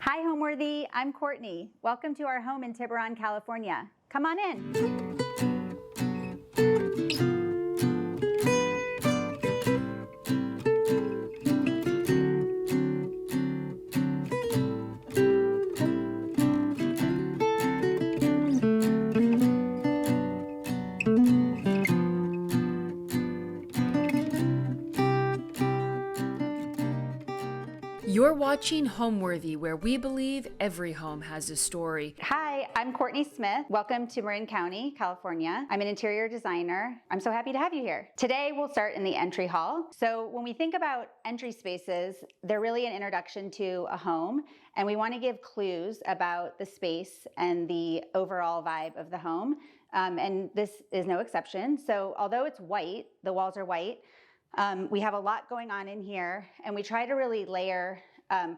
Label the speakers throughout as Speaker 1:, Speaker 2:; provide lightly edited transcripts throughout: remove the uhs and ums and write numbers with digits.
Speaker 1: Hi, Homeworthy. I'm Courtney. Welcome to our home in Tiburon, California. Come on in.
Speaker 2: You're watching Homeworthy, where we believe every home has a story.
Speaker 1: Hi, I'm Courtney Smith. Welcome to Marin County, California. I'm an interior designer. I'm so happy to have you here. Today, we'll start in the entry hall. So when we think about entry spaces, they're really an introduction to a home, and we want to give clues about the space and the overall vibe of the home. And this is no exception. So although it's white, the walls are white, we have a lot going on in here, and we try to really layer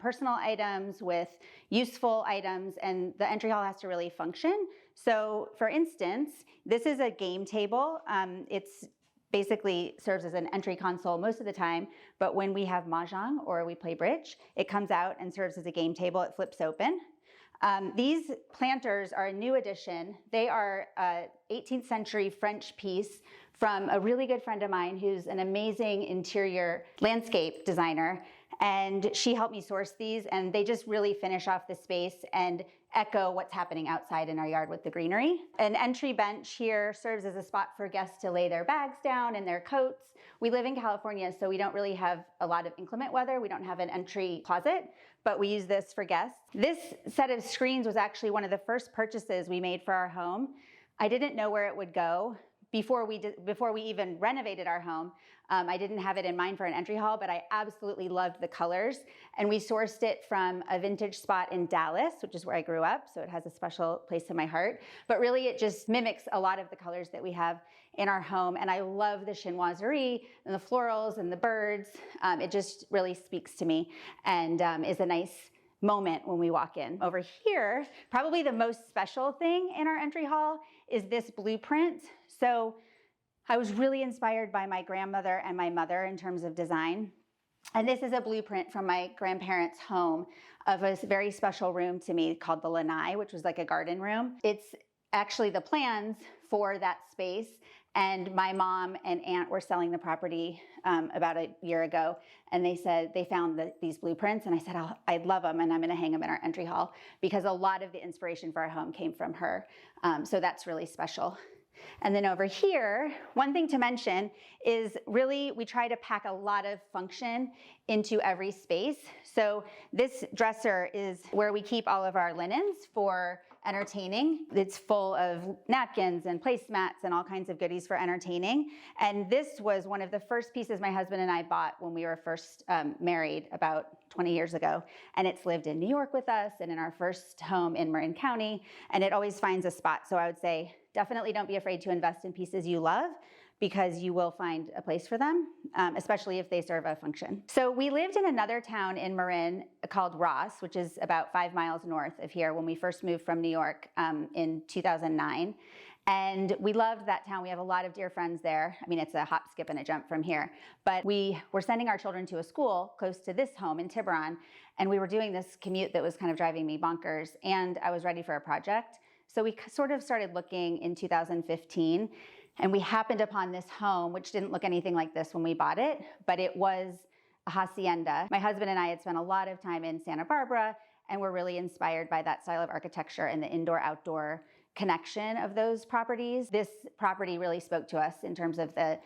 Speaker 1: personal items with useful items, and the entry hall has to really function. So for instance, this is a game table. It's basically serves as an entry console most of the time, but when we have mahjong or we play bridge, it comes out and serves as a game table. It flips open. These planters are a new addition. They are an 18th century French piece from a really good friend of mine who's an amazing interior landscape designer. And she helped me source these, and they just really finish off the space and echo what's happening outside in our yard with the greenery. An entry bench here serves as a spot for guests to lay their bags down and their coats. We live in California, so we don't really have a lot of inclement weather. We don't have an entry closet, but we use this for guests. This set of screens was actually one of the first purchases we made for our home. I didn't know where it would go. Before we even renovated our home, I didn't have it in mind for an entry hall, but I absolutely loved the colors. And we sourced it from a vintage spot in Dallas, which is where I grew up, so it has a special place in my heart. But really, it just mimics a lot of the colors that we have in our home. And I love the chinoiserie and the florals and the birds. It just really speaks to me and is a nice moment when we walk in. Over here, probably the most special thing in our entry hall is this blueprint. So I was really inspired by my grandmother and my mother in terms of design. And this is a blueprint from my grandparents' home of a very special room to me called the lanai, which was like a garden room. It's actually the plans for that space. And my mom and aunt were selling the property about a year ago. And they said they found these blueprints. And I said, I'd love them. And I'm going to hang them in our entry hall because a lot of the inspiration for our home came from her. So that's really special. And then over here, one thing to mention is really we try to pack a lot of function into every space. So this dresser is where we keep all of our linens for entertaining. It's full of napkins and placemats and all kinds of goodies for entertaining. And this was one of the first pieces my husband and I bought when we were first married about 20 years ago. And it's lived in New York with us and in our first home in Marin County. And it always finds a spot. So I would say, definitely don't be afraid to invest in pieces you love because you will find a place for them, especially if they serve a function. So we lived in another town in Marin called Ross, which is about 5 miles north of here when we first moved from New York in 2009. And we loved that town. We have a lot of dear friends there. I mean, it's a hop, skip, and a jump from here. But we were sending our children to a school close to this home in Tiburon, and we were doing this commute that was kind of driving me bonkers, and I was ready for a project. So we sort of started looking in 2015, and we happened upon this home, which didn't look anything like this when we bought it, but it was a hacienda. My husband and I had spent a lot of time in Santa Barbara, and were really inspired by that style of architecture and the indoor-outdoor connection of those properties. This property really spoke to us in terms of the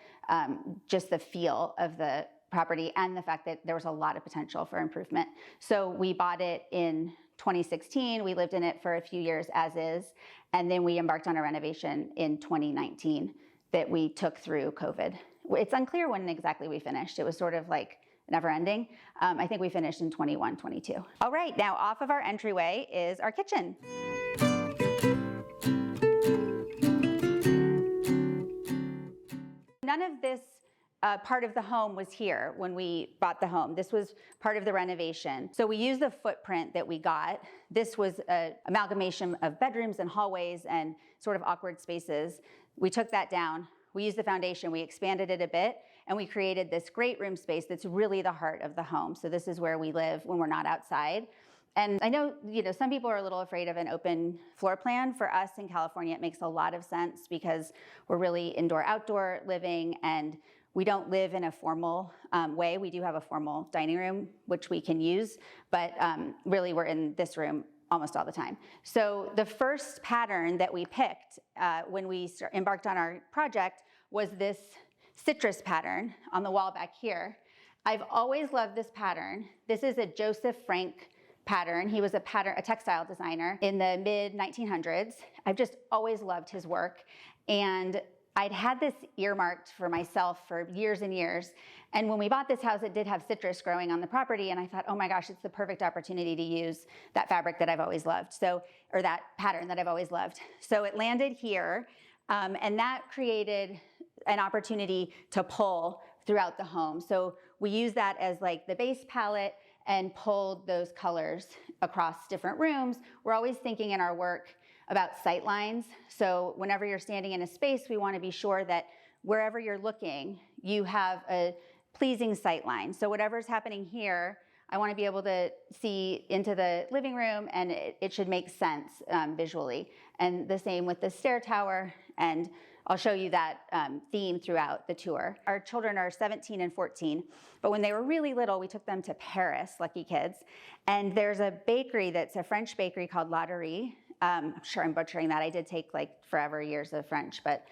Speaker 1: just the feel of the property and the fact that there was a lot of potential for improvement. So we bought it in 2016. We lived in it for a few years as is, and then we embarked on a renovation in 2019 that we took through COVID. It's unclear when exactly we finished. It was sort of like never ending. I think we finished in 21, 22. All right, now off of our entryway is our kitchen. None of this part of the home was here when we bought the home. This was part of the renovation. So we used the footprint that we got. This was an amalgamation of bedrooms and hallways and sort of awkward spaces. We took that down. We used the foundation. We expanded it a bit, and we created this great room space that's really the heart of the home. So this is where we live when we're not outside. And I know, some people are a little afraid of an open floor plan. For us in California, it makes a lot of sense because we're really indoor-outdoor living, and we don't live in a formal way. We do have a formal dining room, which we can use, but really we're in this room almost all the time. So the first pattern that we picked when we embarked on our project was this citrus pattern on the wall back here. I've always loved this pattern. This is a Joseph Frank pattern. He was a textile designer in the mid 1900s. I've just always loved his work. And I'd had this earmarked for myself for years and years. And when we bought this house, it did have citrus growing on the property. And I thought, oh my gosh, it's the perfect opportunity to use that fabric that I've always loved. Or that pattern that I've always loved. So it landed here. And that created an opportunity to pull throughout the home. So we use that as like the base palette and pulled those colors across different rooms. We're always thinking in our work about sight lines. So whenever you're standing in a space, we want to be sure that wherever you're looking, you have a pleasing sight line. So whatever's happening here, I want to be able to see into the living room, and it should make sense visually. And the same with the stair tower, and I'll show you that theme throughout the tour. Our children are 17 and 14, but when they were really little, we took them to Paris, lucky kids. And there's a bakery that's a French bakery called Latterie. I'm sure I'm butchering that. I did take like forever years of French, but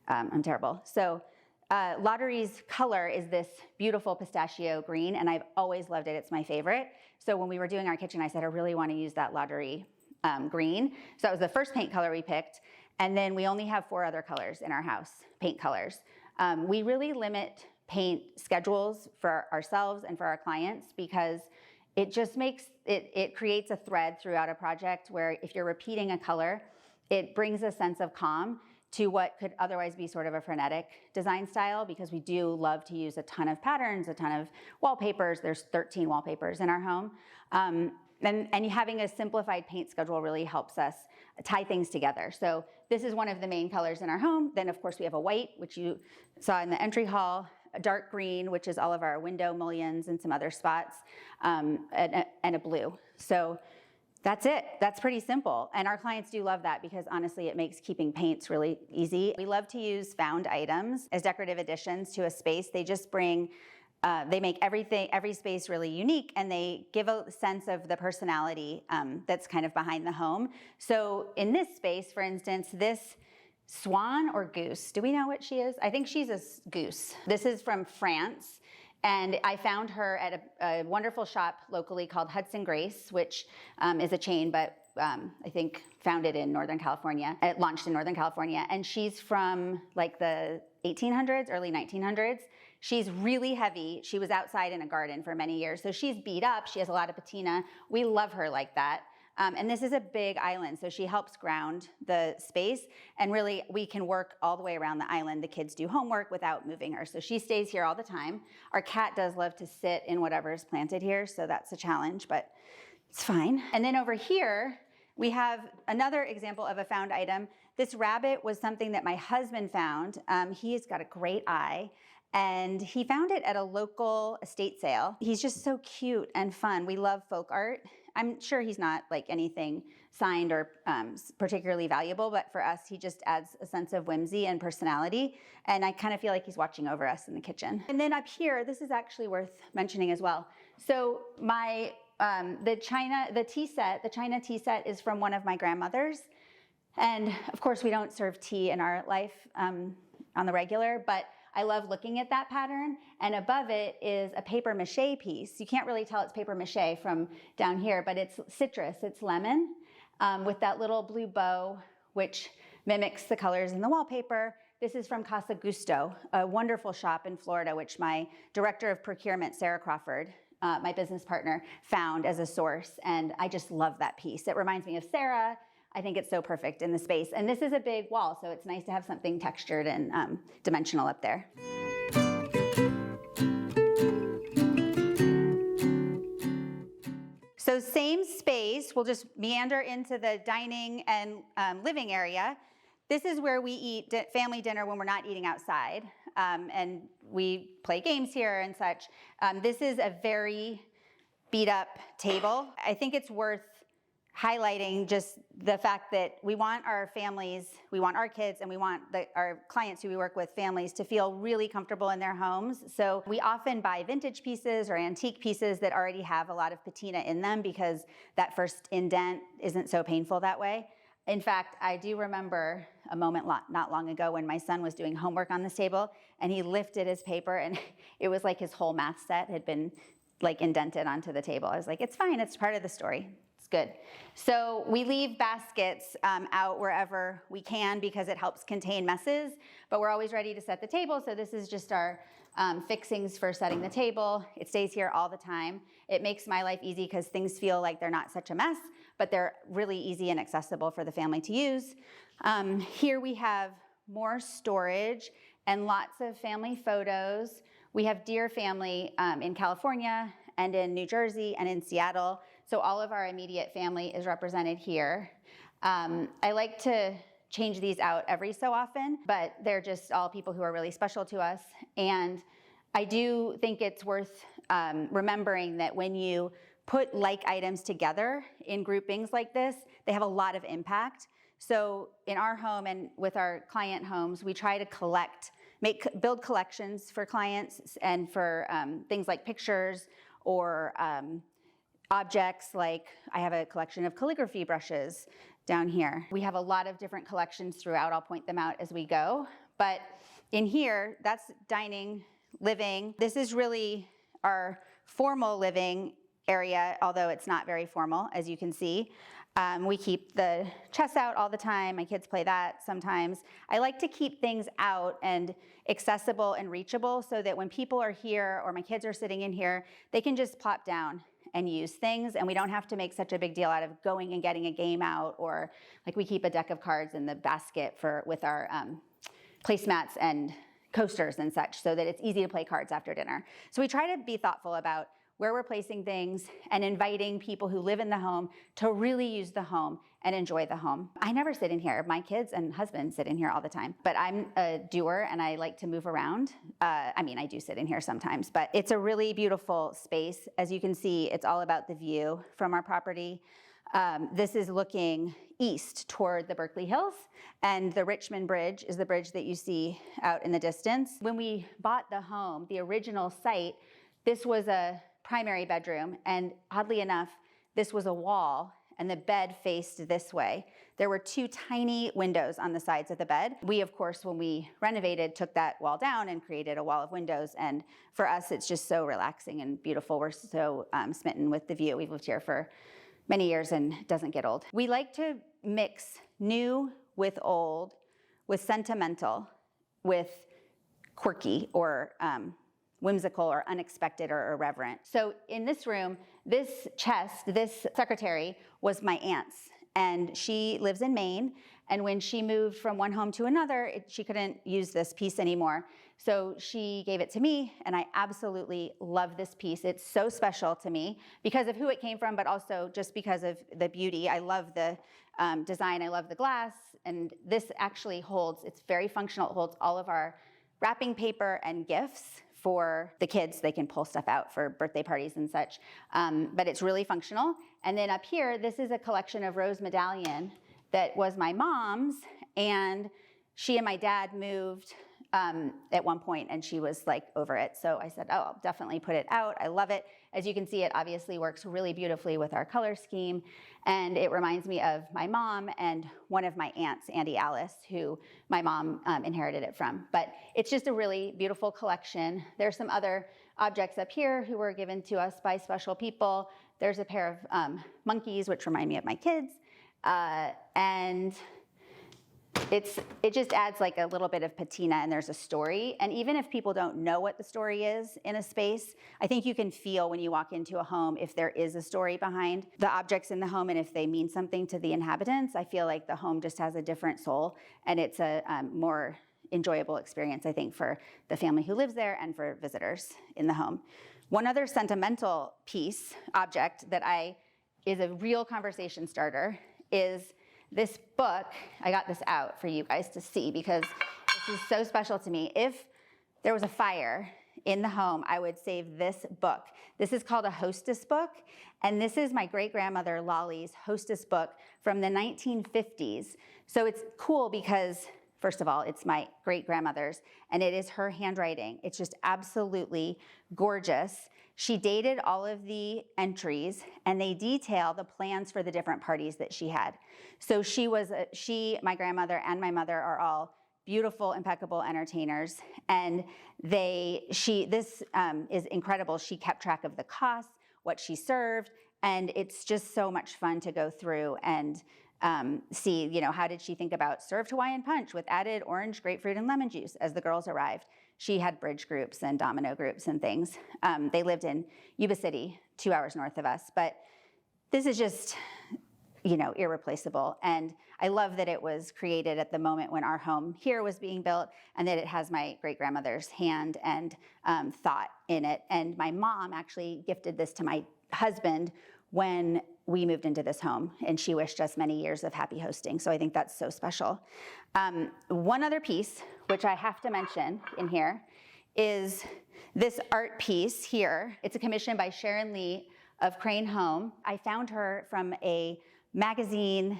Speaker 1: I'm terrible. So Latterie's color is this beautiful pistachio green, and I've always loved it. It's my favorite. So when we were doing our kitchen, I said, I really want to use that Latterie green. So that was the first paint color we picked. And then we only have 4 other colors in our house, paint colors. We really limit paint schedules for ourselves and for our clients because it just makes, it creates a thread throughout a project where if you're repeating a color, it brings a sense of calm to what could otherwise be sort of a frenetic design style, because we do love to use a ton of patterns, a ton of wallpapers. There's 13 wallpapers in our home. And having a simplified paint schedule really helps us tie things together. So this is one of the main colors in our home. Then of course we have a white, which you saw in the entry hall, a dark green, which is all of our window mullions and some other spots, and a blue. So that's it. That's pretty simple. And our clients do love that because honestly, it makes keeping paints really easy. We love to use found items as decorative additions to a space. They just bring they make every space really unique, and they give a sense of the personality that's kind of behind the home. So in this space, for instance, this swan or goose, do we know what she is? I think she's a goose. This is from France, and I found her at a wonderful shop locally called Hudson Grace, which is a chain, but I think founded in Northern California. It launched in Northern California, and she's from like the 1800s, early 1900s. She's really heavy. She was outside in a garden for many years. So she's beat up. She has a lot of patina. We love her like that. And this is a big island, so she helps ground the space. And really, we can work all the way around the island. The kids do homework without moving her. So she stays here all the time. Our cat does love to sit in whatever's planted here, so that's a challenge, but it's fine. And then over here, we have another example of a found item. This rabbit was something that my husband found. He's got a great eye. And he found it at a local estate sale. He's just so cute and fun. We love folk art. I'm sure he's not like anything signed or particularly valuable, but for us, he just adds a sense of whimsy and personality. And I kind of feel like he's watching over us in the kitchen. And then up here, this is actually worth mentioning as well. So my, the China tea set is from one of my grandmothers. And of course, we don't serve tea in our life on the regular, but I love looking at that pattern, and above it is a paper mache piece. You can't really tell it's paper mache from down here, but it's citrus, it's lemon, with that little blue bow, which mimics the colors in the wallpaper. This is from Casa Gusto, a wonderful shop in Florida, which my director of procurement, Sarah Crawford, my business partner, found as a source, and I just love that piece. It reminds me of Sarah. I think it's so perfect in the space. And this is a big wall, so it's nice to have something textured and dimensional up there. So same space, we'll just meander into the dining and living area. This is where we eat family dinner when we're not eating outside. And we play games here and such. This is a very beat up table. I think it's worth highlighting just the fact that we want our families, we want our kids, and we want our clients who we work with, families, to feel really comfortable in their homes. So we often buy vintage pieces or antique pieces that already have a lot of patina in them because that first indent isn't so painful that way. In fact, I do remember a moment not long ago when my son was doing homework on this table and he lifted his paper and it was like his whole math set had been like indented onto the table. I was like, it's fine, it's part of the story. It's good. So we leave baskets out wherever we can because it helps contain messes, but we're always ready to set the table. So this is just our fixings for setting the table. It stays here all the time. It makes my life easy because things feel like they're not such a mess, but they're really easy and accessible for the family to use. Here we have more storage and lots of family photos. We have dear family in California and in New Jersey and in Seattle. So all of our immediate family is represented here. I like to change these out every so often, but they're just all people who are really special to us. And I do think it's worth remembering that when you put like items together in groupings like this, they have a lot of impact. So in our home and with our client homes, we try to build collections for clients and for things like pictures or objects. Like I have a collection of calligraphy brushes down here. We have a lot of different collections throughout. I'll point them out as we go. But in here, that's dining, living. This is really our formal living area, although it's not very formal, as you can see. We keep the chess out all the time. My kids play that sometimes. I like to keep things out and accessible and reachable so that when people are here or my kids are sitting in here, they can just plop down and use things, and we don't have to make such a big deal out of going and getting a game out, or like we keep a deck of cards in the basket with our placemats and coasters and such so that it's easy to play cards after dinner. So we try to be thoughtful about where we're placing things and inviting people who live in the home to really use the home and enjoy the home. I never sit in here. My kids and husband sit in here all the time, but I'm a doer and I like to move around. I do sit in here sometimes, but it's a really beautiful space. As you can see, it's all about the view from our property. This is looking east toward the Berkeley Hills, and the Richmond Bridge is the bridge that you see out in the distance. When we bought the home, the original site, this was a primary bedroom, and oddly enough, this was a wall, and the bed faced this way. There were two tiny windows on the sides of the bed. We, of course, when we renovated, took that wall down and created a wall of windows, and for us, it's just so relaxing and beautiful. We're so smitten with the view. We've lived here for many years and it doesn't get old. We like to mix new with old, with sentimental, with quirky or whimsical or unexpected or irreverent. So in this room, this chest, this secretary was my aunt's, and she lives in Maine. And when she moved from one home to another, she couldn't use this piece anymore. So she gave it to me, and I absolutely love this piece. It's so special to me because of who it came from, but also just because of the beauty. I love the design, I love the glass, and this actually holds, it's very functional. It holds all of our wrapping paper and gifts for the kids. They can pull stuff out for birthday parties and such, but it's really functional. And then up here, this is a collection of rose medallion that was my mom's, and she and my dad moved at one point, and she was like over it. So I said, oh, I'll definitely put it out. I love it. As you can see, it obviously works really beautifully with our color scheme, and it reminds me of my mom and one of my aunts, Auntie Alice, who my mom inherited it from. But it's just a really beautiful collection. There's some other objects up here who were given to us by special people. There's a pair of monkeys, which remind me of my kids. And it just adds like a little bit of patina, and there's a story. And even if people don't know what the story is in a space, I think you can feel when you walk into a home if there is a story behind the objects in the home and if they mean something to the inhabitants. I feel like the home just has a different soul, and it's a more enjoyable experience, I think, for the family who lives there and for visitors in the home. One other sentimental object that is a real conversation starter is this book. I got this out for you guys to see because this is so special to me. If there was a fire in the home, I would save this book. This is called a hostess book, and this is my great-grandmother Lolly's hostess book from the 1950s. So it's cool because, first of all, it's my great-grandmother's, and it is her handwriting. It's just absolutely gorgeous. She dated all of the entries, and they detail the plans for the different parties that she had. So my grandmother and my mother are all beautiful, impeccable entertainers, and this is incredible. She kept track of the costs, what she served, and it's just so much fun to go through and see, how did she think about served Hawaiian punch with added orange, grapefruit, and lemon juice as the girls arrived. She had bridge groups and domino groups and things. They lived in Yuba City, 2 hours north of us, but this is just, irreplaceable. And I love that it was created at the moment when our home here was being built, and that it has my great-grandmother's hand and thought in it. And my mom actually gifted this to my husband when we moved into this home, and she wished us many years of happy hosting. So I think that's so special. One other piece, which I have to mention in here, is this art piece here. It's a commission by Sharon Lee of Crane Home. I found her from a magazine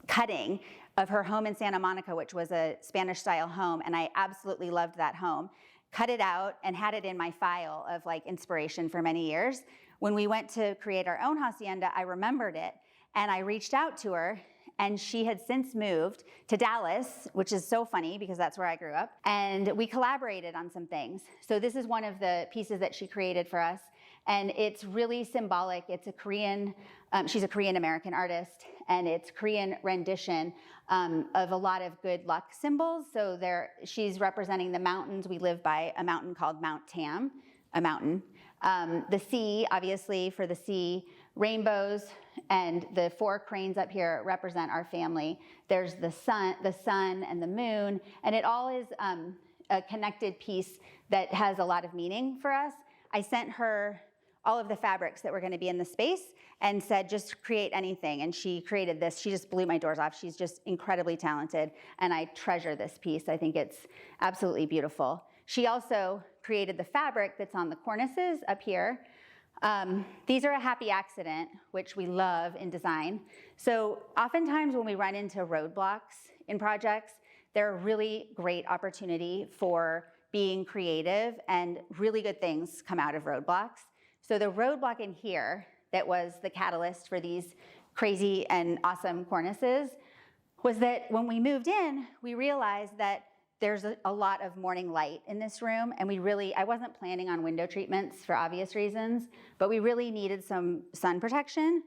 Speaker 1: cutting of her home in Santa Monica, which was a Spanish-style home, and I absolutely loved that home. Cut it out and had it in my file of inspiration for many years. When we went to create our own hacienda, I remembered it, and I reached out to her, and she had since moved to Dallas, which is so funny because that's where I grew up, and we collaborated on some things. So this is one of the pieces that she created for us, and it's really symbolic. It's a Korean, she's a Korean-American artist, and it's Korean rendition of a lot of good luck symbols. So she's representing the mountains. We live by a mountain called Mount Tam, a mountain. The sea, obviously, for the sea, rainbows, and the 4 cranes up here represent our family. There's the sun and the moon, and it all is a connected piece that has a lot of meaning for us. I sent her all of the fabrics that were going to be in the space and said, just create anything. And she created this. She just blew my doors off. She's just incredibly talented, and I treasure this piece. I think it's absolutely beautiful. She also created the fabric that's on the cornices up here. These are a happy accident, which we love in design. So oftentimes when we run into roadblocks in projects, they're a really great opportunity for being creative, and really good things come out of roadblocks. So the roadblock in here that was the catalyst for these crazy and awesome cornices was that when we moved in, we realized that there's a lot of morning light in this room, and I wasn't planning on window treatments for obvious reasons, but we really needed some sun protection,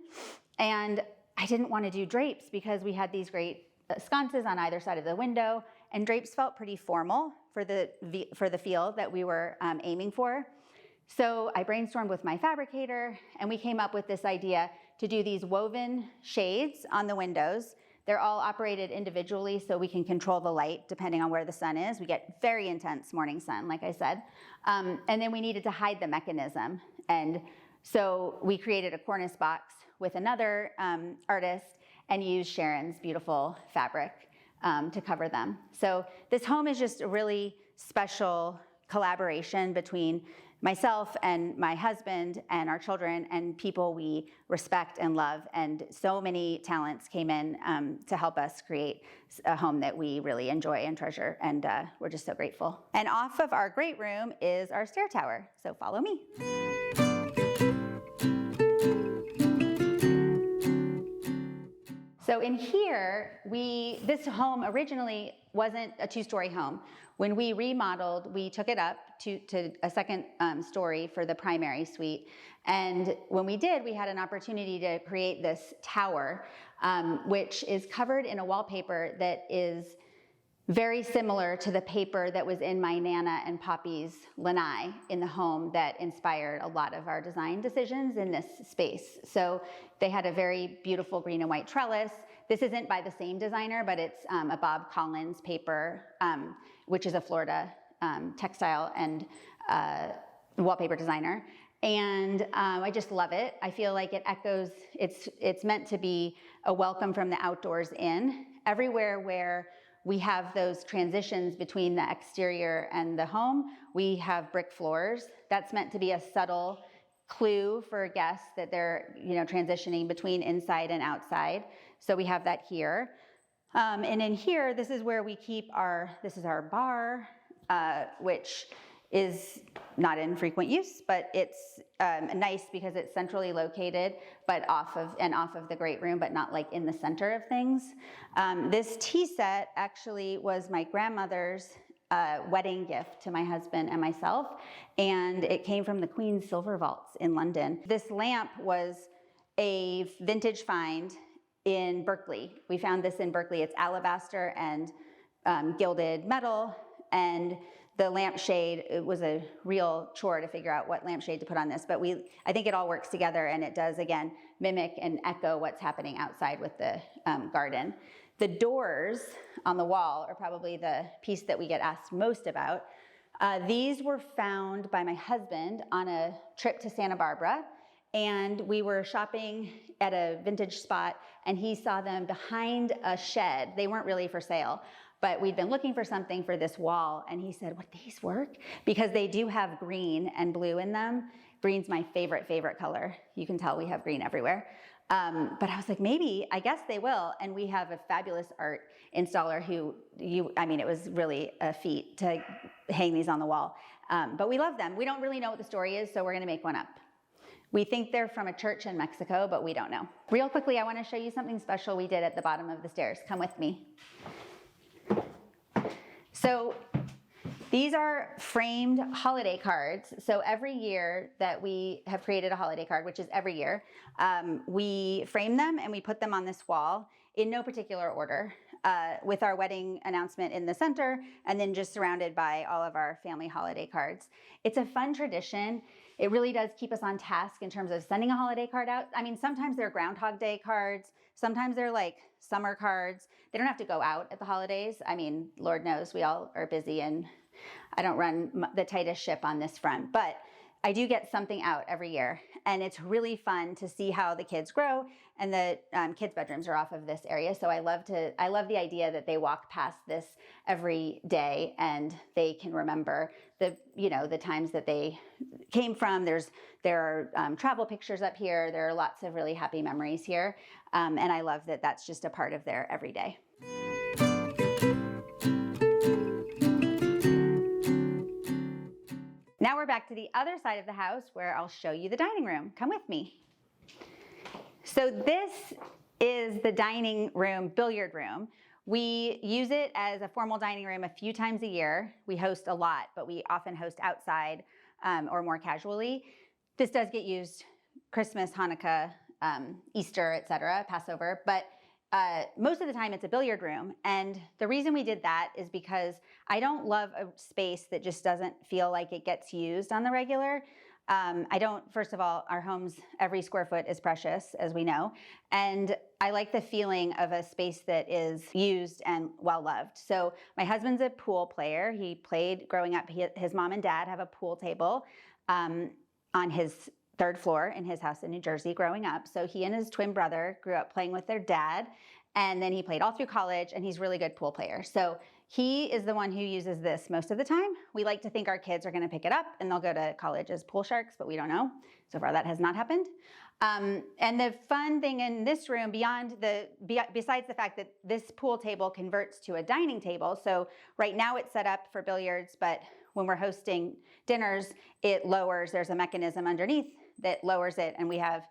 Speaker 1: and I didn't want to do drapes because we had these great sconces on either side of the window, and drapes felt pretty formal for the feel that we were aiming for. So I brainstormed with my fabricator, and we came up with this idea to do these woven shades on the windows. They're all operated individually, so we can control the light depending on where the sun is. We get very intense morning sun, like I said. And then we needed to hide the mechanism. And so we created a cornice box with another artist and used Sharon's beautiful fabric to cover them. So this home is just a really special collaboration between myself and my husband and our children and people we respect and love. And so many talents came in to help us create a home that we really enjoy and treasure. And we're just so grateful. And off of our great room is our stair tower. So follow me. So in here, this home originally wasn't a 2-story home. When we remodeled, we took it up to a second story for the primary suite. And when we did, we had an opportunity to create this tower, which is covered in a wallpaper that is very similar to the paper that was in my Nana and Poppy's lanai in the home that inspired a lot of our design decisions in this space. So they had a very beautiful green and white trellis. This isn't by the same designer, but it's a Bob Collins paper, which is a Florida textile and wallpaper designer. And I just love it. I feel like it echoes, it's meant to be a welcome from the outdoors in. Everywhere where we have those transitions between the exterior and the home. We have brick floors. That's meant to be a subtle clue for guests that they're, transitioning between inside and outside. So we have that here. And in here, this is where we keep this is our bar, which is not in frequent use, but it's nice because it's centrally located, but off of the great room, but not like in the center of things. This tea set actually was my grandmother's wedding gift to my husband and myself, and it came from the Queen's Silver Vaults in London. This lamp was a vintage find in Berkeley. We found this in Berkeley. It's alabaster and gilded metal, and the lampshade, it was a real chore to figure out what lampshade to put on this, but I think it all works together, and it does, again, mimic and echo what's happening outside with the garden. The doors on the wall are probably the piece that we get asked most about. These were found by my husband on a trip to Santa Barbara, and we were shopping at a vintage spot, and he saw them behind a shed. They weren't really for sale, but we'd been looking for something for this wall, and he said, would these work? Because they do have green and blue in them. Green's my favorite color. You can tell we have green everywhere. But I was like, maybe, I guess they will. And we have a fabulous art installer it was really a feat to hang these on the wall. But we love them. We don't really know what the story is, so we're gonna make one up. We think they're from a church in Mexico, but we don't know. Real quickly, I wanna show you something special we did at the bottom of the stairs. Come with me. So these are framed holiday cards. So every year that we have created a holiday card, which is every year, we frame them and we put them on this wall in no particular order, with our wedding announcement in the center, and then just surrounded by all of our family holiday cards. It's a fun tradition. It really does keep us on task in terms of sending a holiday card out. I mean, sometimes they're Groundhog Day cards. Sometimes they're like summer cards. They don't have to go out at the holidays. I mean, Lord knows we all are busy, and I don't run the tightest ship on this front, but I do get something out every year, and it's really fun to see how the kids grow. And the kids' bedrooms are off of this area, so I love the idea that they walk past this every day and they can remember the times that they came from. There are travel pictures up here. There are lots of really happy memories here, and I love that that's just a part of their everyday. Now we're back to the other side of the house where I'll show you the dining room. Come with me. So this is the dining room, billiard room. We use it as a formal dining room a few times a year. We host a lot, but we often host outside or more casually. This does get used Christmas, Hanukkah, Easter, etc., Passover, but most of the time it's a billiard room. And the reason we did that is because I don't love a space that just doesn't feel like it gets used on the regular. First of all, our homes, every square foot is precious, as we know. And I like the feeling of a space that is used and well-loved. So my husband's a pool player. He played growing up. His mom and dad have a pool table on his third floor in his house in New Jersey growing up. So he and his twin brother grew up playing with their dad, and then he played all through college, and he's a really good pool player. So he is the one who uses this most of the time. We like to think our kids are gonna pick it up and they'll go to college as pool sharks, but we don't know. So far that has not happened. And the fun thing in this room, besides the fact that this pool table converts to a dining table, so right now it's set up for billiards, but when we're hosting dinners, it lowers, there's a mechanism underneath that lowers it, and we have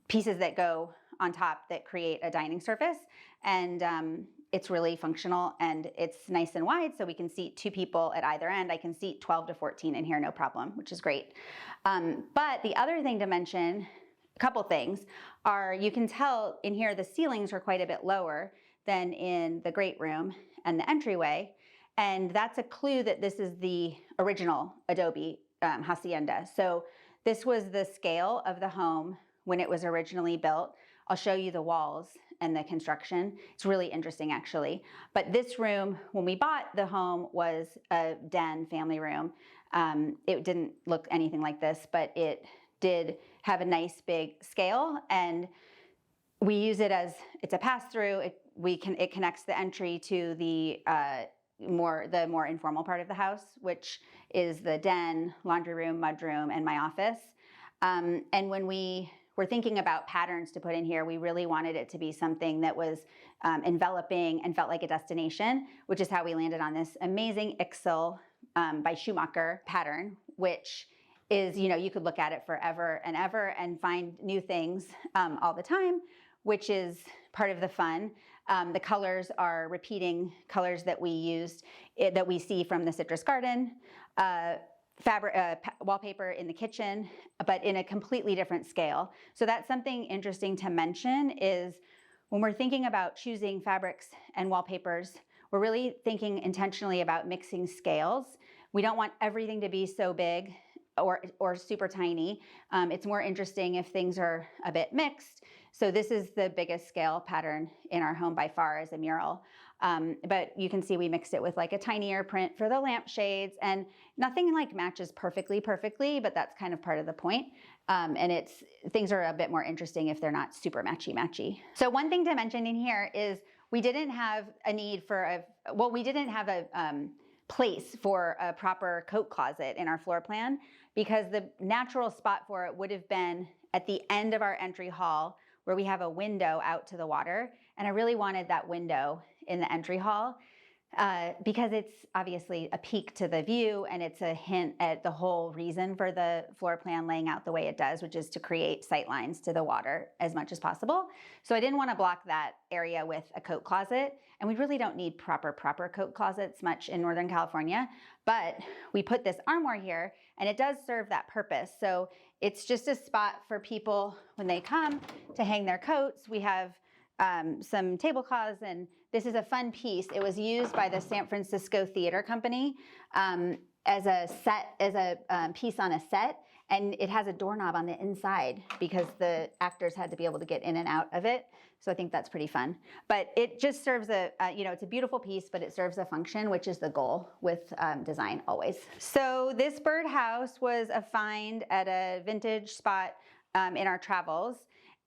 Speaker 1: pieces that go on top that create a dining surface. And it's really functional, and it's nice and wide, so we can seat 2 people at either end. I can seat 12 to 14 in here, no problem, which is great. But the other thing to mention, a couple things, are you can tell in here the ceilings are quite a bit lower than in the great room and the entryway. And that's a clue that this is the original adobe hacienda. So this was the scale of the home when it was originally built. I'll show you the walls and the construction. It's really interesting, actually. But this room, when we bought the home, was a den family room. It didn't look anything like this, but it did have a nice big scale, and we use it as, it's a pass-through. it connects the entry to the more informal part of the house, which is the den, laundry room, mudroom, and my office. And when we were thinking about patterns to put in here, we really wanted it to be something that was enveloping and felt like a destination, which is how we landed on this amazing Ixel by Schumacher pattern, which is, you could look at it forever and ever and find new things all the time, which is part of the fun. The colors are repeating colors that we used, that we see from the citrus garden, fabric, wallpaper in the kitchen, but in a completely different scale. So that's something interesting to mention is when we're thinking about choosing fabrics and wallpapers, we're really thinking intentionally about mixing scales. We don't want everything to be so big or super tiny. It's more interesting if things are a bit mixed. So this is the biggest scale pattern in our home by far as a mural. But you can see we mixed it with like a tinier print for the lampshades, and nothing like matches perfectly, but that's kind of part of the point. And things are a bit more interesting if they're not super matchy. So one thing to mention in here is we didn't have a need for we didn't have a place for a proper coat closet in our floor plan, because the natural spot for it would have been at the end of our entry hall where we have a window out to the water. And I really wanted that window in the entry hall because it's obviously a peek to the view, and it's a hint at the whole reason for the floor plan laying out the way it does, which is to create sight lines to the water as much as possible. So I didn't want to block that area with a coat closet, and we really don't need proper coat closets much in Northern California, but we put this armoire here and it does serve that purpose. So it's just a spot for people when they come to hang their coats. We have some tablecloths, and this is a fun piece. It was used by the San Francisco Theater Company as a piece on a set, and it has a doorknob on the inside because the actors had to be able to get in and out of it. So I think that's pretty fun. But it just serves it's a beautiful piece, but it serves a function, which is the goal with design always. So this birdhouse was a find at a vintage spot in our travels.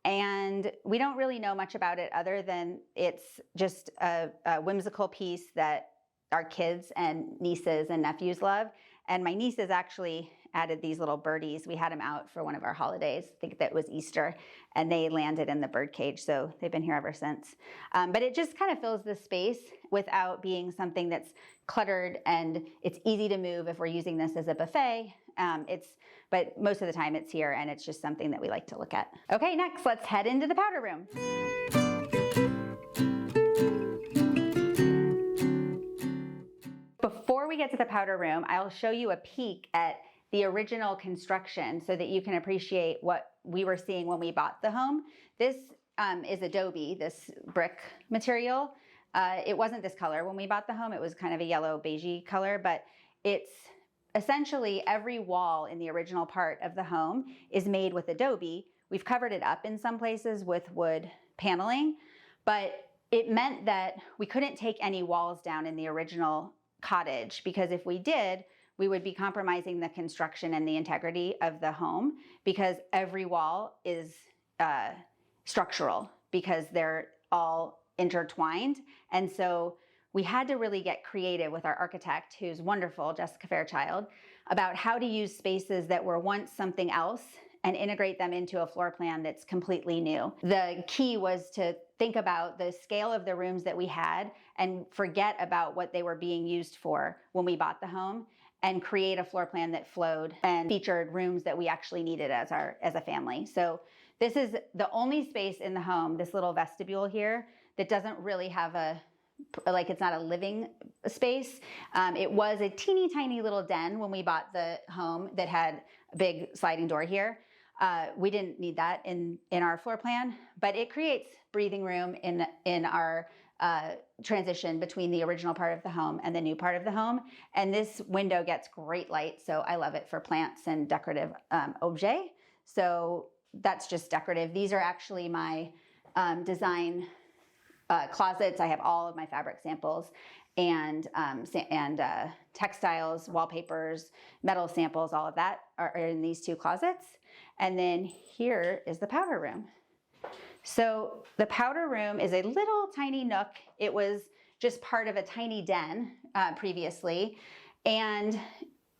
Speaker 1: And we don't really know much about it other than it's just a whimsical piece that our kids and nieces and nephews love. And my nieces actually added these little birdies. We had them out for one of our holidays. I think that was Easter, and they landed in the bird cage. So they've been here ever since. But it just kind of fills the space without being something that's cluttered, and it's easy to move if we're using this as a buffet. But most of the time it's here, and it's just something that we like to look at. Okay, next, let's head into the powder room. Before we get to the powder room, I'll show you a peek at the original construction so that you can appreciate what we were seeing when we bought the home. This is adobe, this brick material. It wasn't this color when we bought the home. It was kind of a yellow beigey color, but it's essentially every wall in the original part of the home is made with adobe. We've covered it up in some places with wood paneling, but it meant that we couldn't take any walls down in the original cottage, because if we did, we would be compromising the construction and the integrity of the home, because every wall is structural because they're all intertwined. And so we had to really get creative with our architect, who's wonderful, Jessica Fairchild, about how to use spaces that were once something else and integrate them into a floor plan that's completely new. The key was to think about the scale of the rooms that we had and forget about what they were being used for when we bought the home, and create a floor plan that flowed and featured rooms that we actually needed as a family. So this is the only space in the home, this little vestibule here, that doesn't really have it's not a living space. It was a teeny tiny little den when we bought the home that had a big sliding door here. We didn't need that in our floor plan, but it creates breathing room in our transition between the original part of the home and the new part of the home. And this window gets great light, so I love it for plants and decorative objet. So that's just decorative. These are actually my design closets. I have all of my fabric samples and textiles, wallpapers, metal samples, all of that are in these two closets. And then here is the powder room. So the powder room is a little tiny nook. It was just part of a tiny den previously. And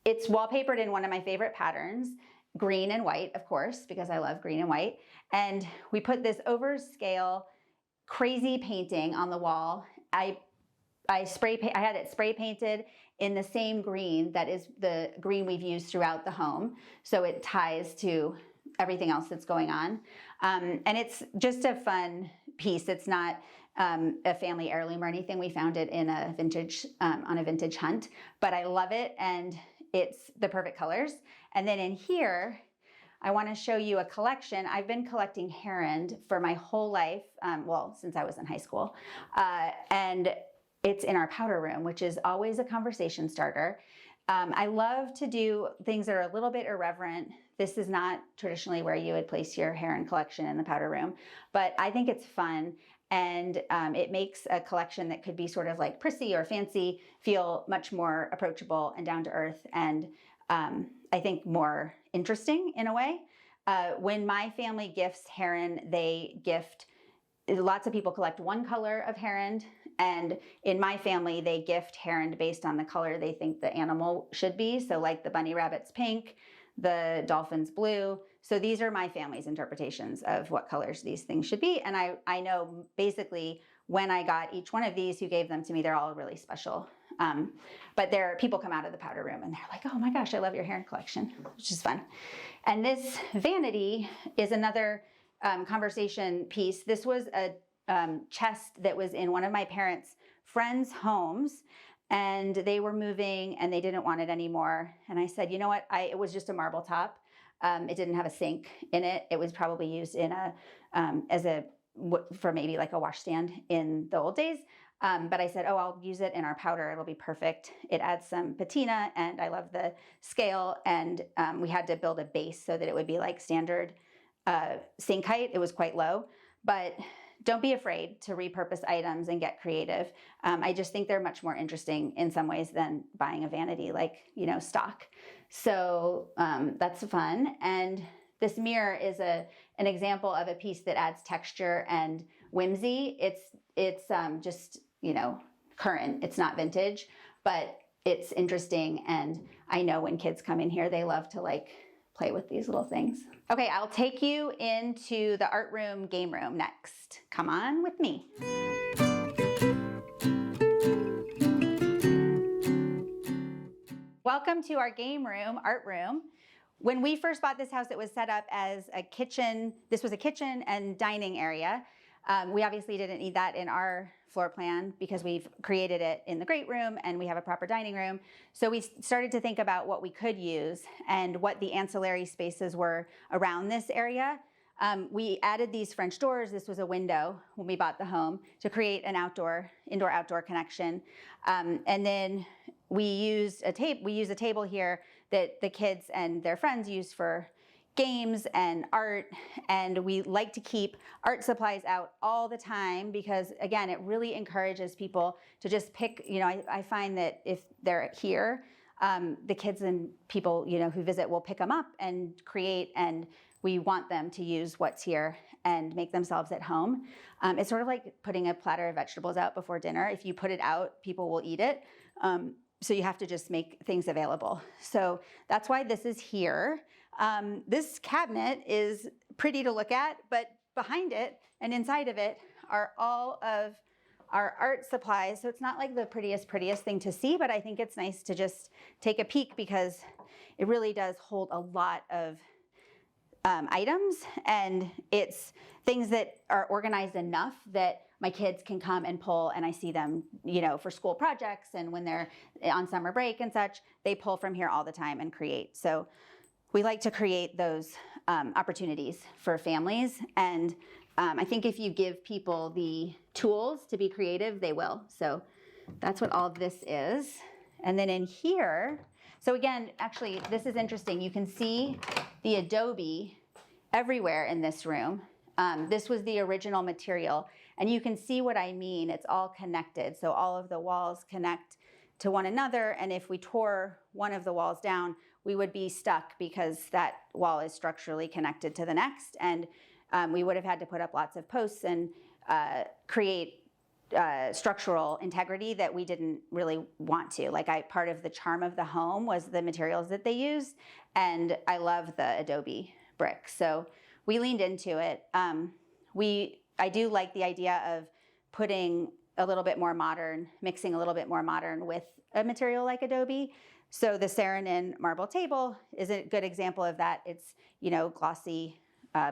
Speaker 1: it's wallpapered in one of my favorite patterns, green and white, of course, because I love green and white. And we put this overscale, crazy painting on the wall. I had it spray painted in the same green that is the green we've used throughout the home. So it ties to everything else that's going on. And it's just a fun piece. It's not a family heirloom or anything. We found it in a vintage, on a vintage hunt, but I love it. And it's the perfect colors. And then in here, I want to show you a collection. I've been collecting heron for my whole life, well, since I was in high school. And it's in our powder room, which is always a conversation starter. I love to do things that are a little bit irreverent. This is not traditionally where you would place your heron collection in the powder room, but I think it's fun. And it makes a collection that could be sort of like prissy or fancy feel much more approachable and down to earth, and I think more interesting in a way. When my family gifts heron, they gift, lots of people collect one color of heron, and in my family, they gift heron based on the color they think the animal should be. So like the bunny rabbit's pink, the dolphin's blue. So these are my family's interpretations of what colors these things should be. And I know basically when I got each one of these, who gave them to me, they're all really special. But people come out of the powder room and they're like, oh my gosh, I love your heron collection, which is fun. And this vanity is another conversation piece. This was a chest that was in one of my parents' friends' homes, and they were moving and they didn't want it anymore. And I said, you know what? It was just a marble top. It didn't have a sink in it. It was probably used in for maybe like a washstand in the old days. But I said, oh, I'll use it in our powder. It'll be perfect. It adds some patina, and I love the scale. And we had to build a base so that it would be like standard sink height. It was quite low, but don't be afraid to repurpose items and get creative. I just think they're much more interesting in some ways than buying a vanity like, stock. So that's fun. And this mirror is an example of a piece that adds texture and whimsy. It's just, current. It's not vintage, but it's interesting. And I know when kids come in here, they love to play with these little things. Okay, I'll take you into the art room, game room next. Come on with me. Welcome to our game room, art room. When we first bought this house, it was set up as a kitchen. This was a kitchen and dining area. We obviously didn't need that in our floor plan because we've created it in the great room and we have a proper dining room. So we started to think about what we could use and what the ancillary spaces were around this area. We added these French doors. This was a window when we bought the home to create an indoor-outdoor connection. And then we use a table here that the kids and their friends use for games and art, and we like to keep art supplies out all the time because, again, it really encourages people to just pick. I find that if they're here, the kids and people who visit will pick them up and create, and we want them to use what's here and make themselves at home. It's sort of like putting a platter of vegetables out before dinner. If you put it out, people will eat it. So you have to just make things available. So that's why this is here. This cabinet is pretty to look at, but behind it and inside of it are all of our art supplies. So it's not like the prettiest thing to see, but I think it's nice to just take a peek because it really does hold a lot of items, and it's things that are organized enough that my kids can come and pull, and I see them, for school projects and when they're on summer break and such, they pull from here all the time and create. So we like to create those opportunities for families, and I think if you give people the tools to be creative, they will. So that's what all of this is. And then in here, so again, actually, this is interesting. You can see the adobe everywhere in this room. This was the original material, and you can see what I mean. It's all connected. So all of the walls connect to one another, and if we tore one of the walls down, we would be stuck because that wall is structurally connected to the next. And we would have had to put up lots of posts and create structural integrity that we didn't really want to. Part of the charm of the home was the materials that they used, and I love the adobe brick. So we leaned into it. I do like the idea of putting a little bit more modern, mixing a little bit more modern with a material like adobe. So the Saarinen marble table is a good example of that. It's, glossy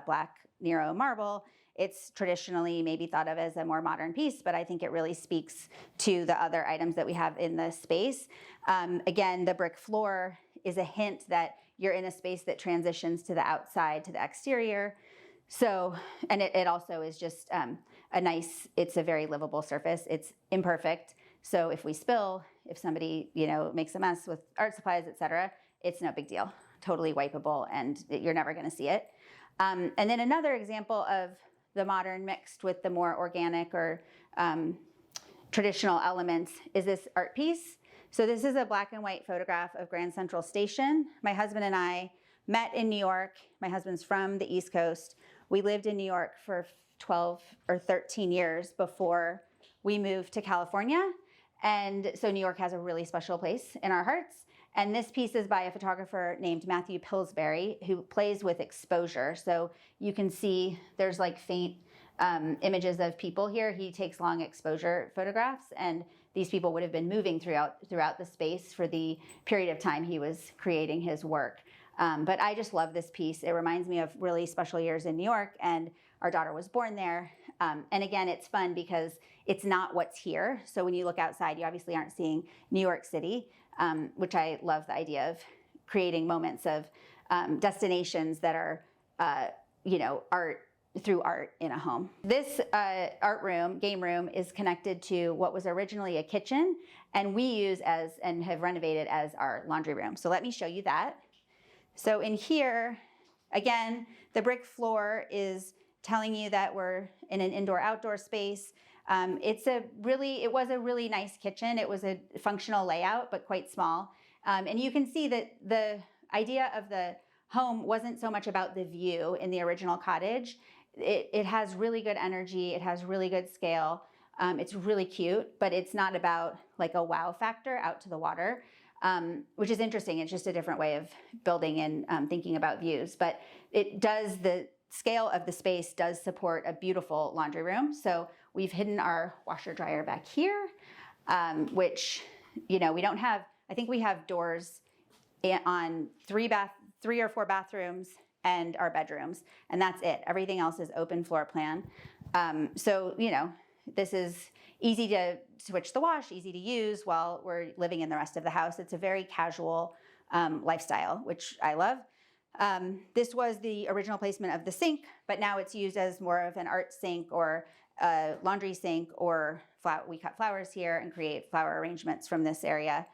Speaker 1: black Nero marble. It's traditionally maybe thought of as a more modern piece, but I think it really speaks to the other items that we have in the space. Again, the brick floor is a hint that you're in a space that transitions to the outside, to the exterior. So, and it also is just it's a very livable surface. It's imperfect. So if we spill, if somebody, makes a mess with art supplies, et cetera, it's no big deal. Totally wipeable, and you're never going to see it. And then another example of the modern mixed with the more organic or traditional elements is this art piece. So this is a black and white photograph of Grand Central Station. My husband and I met in New York. My husband's from the East Coast. We lived in New York for 12 or 13 years before we moved to California. And so New York has a really special place in our hearts. And this piece is by a photographer named Matthew Pillsbury, who plays with exposure. So you can see there's faint images of people here. He takes long exposure photographs, and these people would have been moving throughout the space for the period of time he was creating his work. But I just love this piece. It reminds me of really special years in New York, and our daughter was born there. And again, it's fun because it's not what's here. So when you look outside, you obviously aren't seeing New York City, which I love the idea of creating moments of destinations that are, art through art in a home. This art room, game room, is connected to what was originally a kitchen, and we use and have renovated as our laundry room. So let me show you that. So in here, again, the brick floor is telling you that we're in an indoor-outdoor space. It was a really nice kitchen. It was a functional layout, but quite small. And you can see that the idea of the home wasn't so much about the view in the original cottage. It has really good energy. It has really good scale. It's really cute, but it's not about a wow factor out to the water. Which is interesting. It's just a different way of building and thinking about views. But the scale of the space does support a beautiful laundry room. So we've hidden our washer dryer back here, which, we don't have. I think we have doors on 3 or 4 bathrooms and our bedrooms, and that's it. Everything else is open floor plan. So, this is easy to switch the wash, easy to use while we're living in the rest of the house. It's a very casual lifestyle, which I love. This was the original placement of the sink, but now it's used as more of an art sink or a laundry sink, or we cut flowers here and create flower arrangements from this area.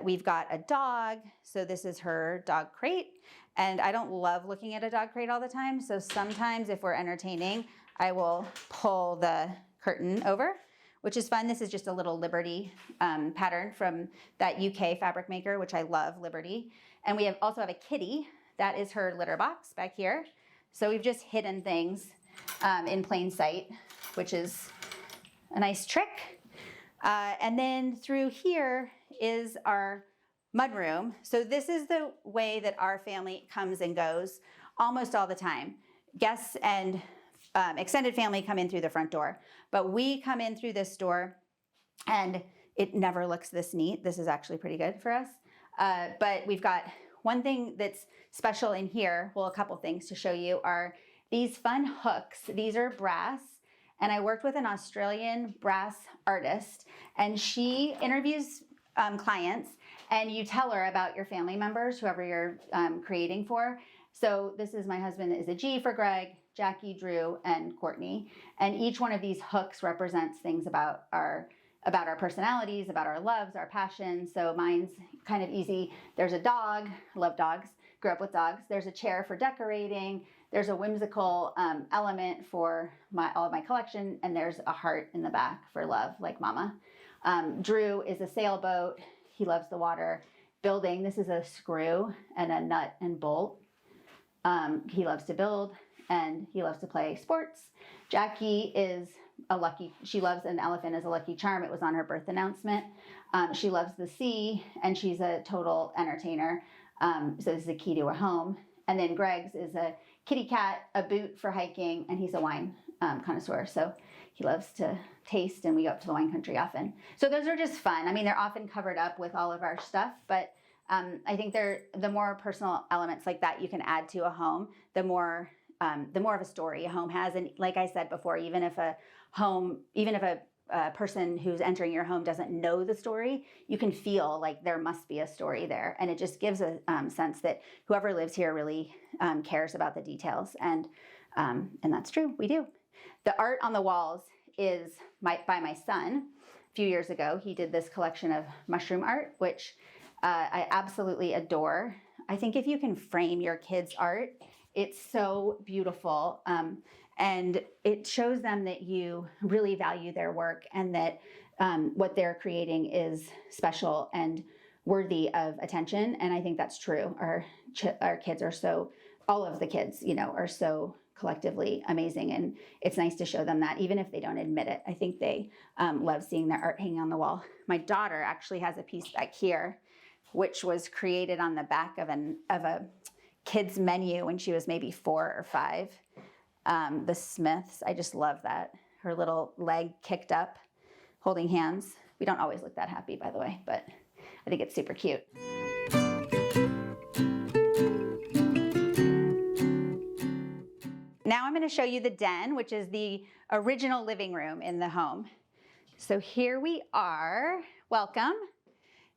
Speaker 1: We've got a dog, so this is her dog crate. And I don't love looking at a dog crate all the time, so sometimes if we're entertaining, I will pull the curtain over, which is fun. This is just a little Liberty pattern from that UK fabric maker, which I love, Liberty. And we also have a kitty. That is her litter box back here. So we've just hidden things in plain sight, which is a nice trick. And then through here is our mudroom. So this is the way that our family comes and goes almost all the time. Guests and extended family come in through the front door, but we come in through this door, and it never looks this neat. This is actually pretty good for us. But we've got one thing that's special in here. Well, a couple things to show you are these fun hooks. These are brass, and I worked with an Australian brass artist, and she interviews clients, and you tell her about your family members, whoever you're creating for. So this is, my husband is a G for Greg, Jackie, Drew, and Courtney. And each one of these hooks represents things about our personalities, about our loves, our passions. So mine's kind of easy. There's a dog. I love dogs. Grew up with dogs. There's a chair for decorating. There's a whimsical element for all of my collection. And there's a heart in the back for love, like mama. Drew is a sailboat. He loves the water. Building, this is a screw and a nut and bolt. He loves to build. and he loves to play sports. Jackie is she loves an elephant as a lucky charm. It was on her birth announcement. She loves the sea, and she's a total entertainer. So this is a key to a home. And then Greg's is a kitty cat, a boot for hiking, and he's a wine connoisseur. So he loves to taste, and we go up to the wine country often. So those are just fun. I mean, they're often covered up with all of our stuff, but I think the more personal elements like that you can add to a home, the more of a story a home has. And like I said before, even if a person who's entering your home doesn't know the story, you can feel like there must be a story there. And it just gives a sense that whoever lives here really cares about the details. And that's true, we do. The art on the walls is by my son. A few years ago, he did this collection of mushroom art, which I absolutely adore. I think if you can frame your kids' art, it's so beautiful. And it shows them that you really value their work and that what they're creating is special and worthy of attention. And I think that's true. Our kids are all of the kids, are so collectively amazing. And it's nice to show them that, even if they don't admit it. I think they love seeing their art hanging on the wall. My daughter actually has a piece back here, which was created on the back of a kid's menu when she was maybe 4 or 5. The Smiths, I just love that. Her little leg kicked up, holding hands. We don't always look that happy, by the way, but I think it's super cute. Now I'm going to show you the den, which is the original living room in the home. So here we are. Welcome.